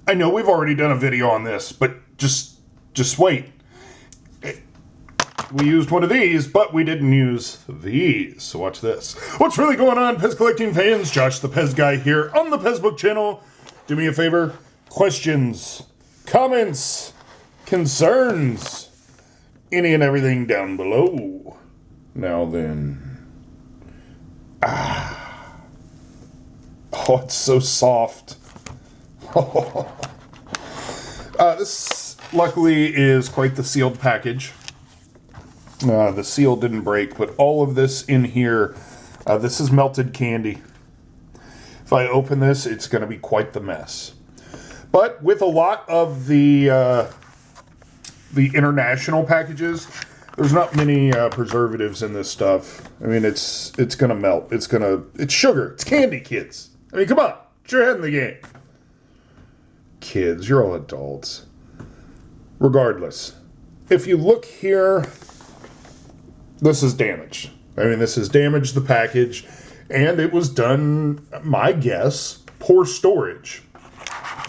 I know we've already done a video on this, but just wait. We used one of these, but we didn't use these. So watch this. What's really going on, Pez collecting fans? Josh the Pez guy here on the Pez Book channel. Do me a favor. Questions, comments, concerns, any and everything down below. Now then. Oh, it's so soft. This, luckily, is quite the sealed package. The seal didn't break, but all of this in here, this is melted candy. If I open this, it's going to be quite the mess. But with a lot of the international packages, there's not many preservatives in this stuff. I mean, it's going to melt. It's sugar. It's candy, kids. I mean, come on. Get your head in the game. Kids, you're all adults. Regardless, if you look here, this is damaged. I mean, this has damaged the package, and it was done, my guess, poor storage.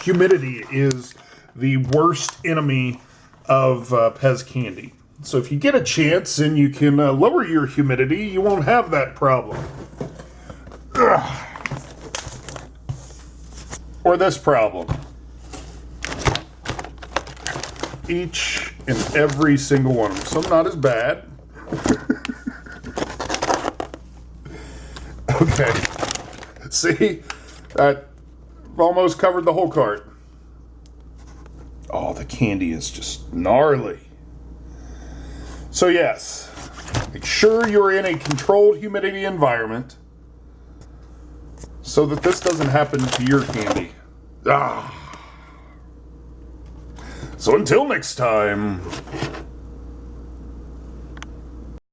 Humidity is the worst enemy of Pez candy. So if you get a chance and you can lower your humidity, you won't have that problem. Ugh. Or this problem. Each and every single one of them. Some not as bad. Okay. See? I've almost covered the whole cart. Oh, the candy is just gnarly. So yes, make sure you're in a controlled humidity environment so that this doesn't happen to your candy. So until next time.